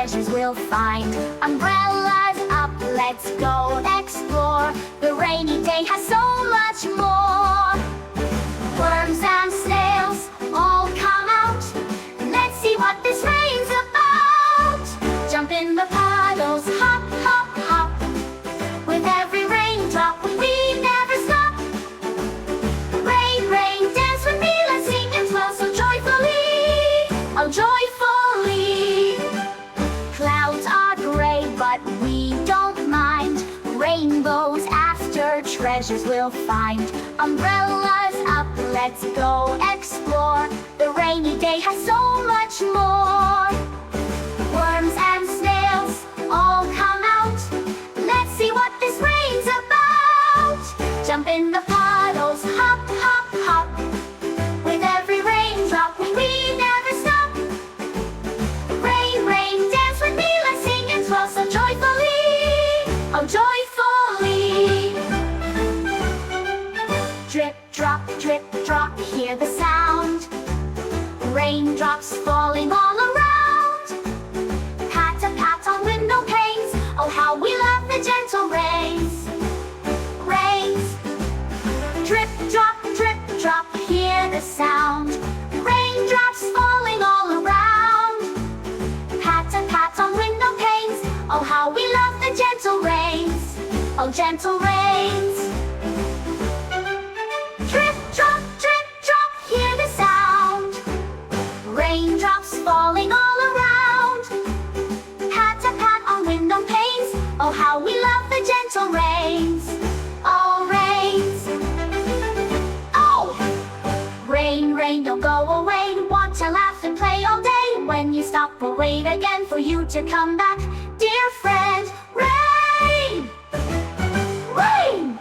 treasures we'll find. Umbrellas up, let's go explore. The rainy day has so much more. Worms and snails all come out. Let's see what this rain's about. Jump in the puddles, hop, hop, hop. With every raindrop, we never stop. Rain, rain, dance with me, let's sing and swell so joyfully. Oh, joyfully. Clouds are gray, but we don't mind. Rainbows after, treasures we'll find. Umbrellas up, let's go explore. The rainy day has so much more. Worms and snails all come out. Let's see what this rain's about. Jump in the puddles, hop, hop, hop. With every raindrop, we never stop. Rain, rain, dance with me, let's sing and swell so joyfully. Oh, joyfully. Drip, drop, hear the sound. Raindrops falling all around. Pat on window panes. Oh, how we love the gentle rains. Rains. Drip, drop, hear the sound. Raindrops falling all around. Pat on window panes. Oh, how we love the gentle rains. Oh, gentle rains. Drip, drop, hear the sound. Raindrops falling all around. Pat on window panes. Oh, how we love the gentle rains. Oh, rains. Oh! Rain, rain, don't go away. Want to laugh and play all day. When you stop, we'll wait again for you to come back. Dear friend, rain! Rain!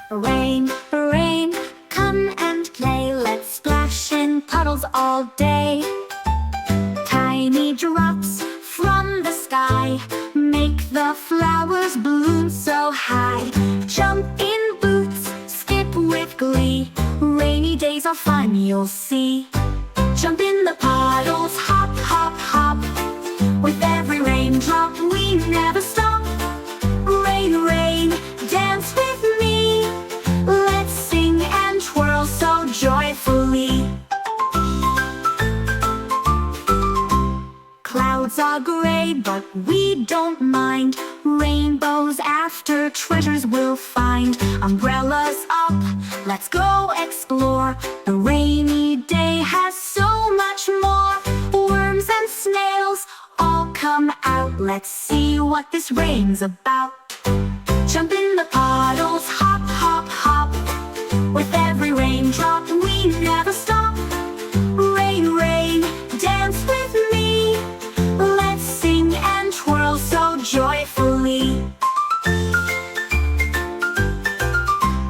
Rain, rain, come and play. Let's splash in puddles all day. Tiny drops from the sky make the flowers bloom so high. Jump in boots, skip with glee. Rainy days are fun, you'll see. Jump in the puddles, hop, hop, hop. With every raindrop, we never stop. Rain, rain, dance with me. Let's sing and twirl so joyfully. Clouds are gray, but we don't mind. Rainbows after, treasures we'll find. Umbrellas up, let's go explore. The rainy day has so much more. Worms and snails all come out. Let's see what this rain's about. Jump in the puddles, hop, hop, hop. With every raindrop, we never stop. Rain, rain, dance with me. Let's sing and twirl so joyfully.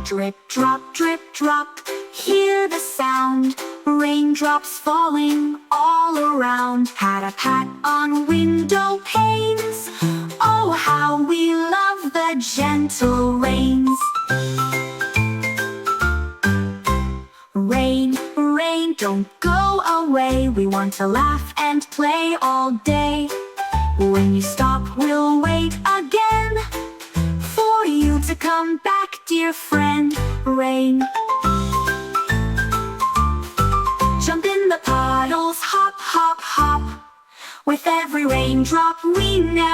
Drip, drop, hear the sound. Raindrops falling all around. Pat on window panes. Oh, how we love the gentle rains. Rain, rain, don't go away. We want to laugh and play all day. When you stop, we'll wait again for you to come back, dear friend. Rain. Jump in the puddles, hop, hop, hop. With every raindrop, we never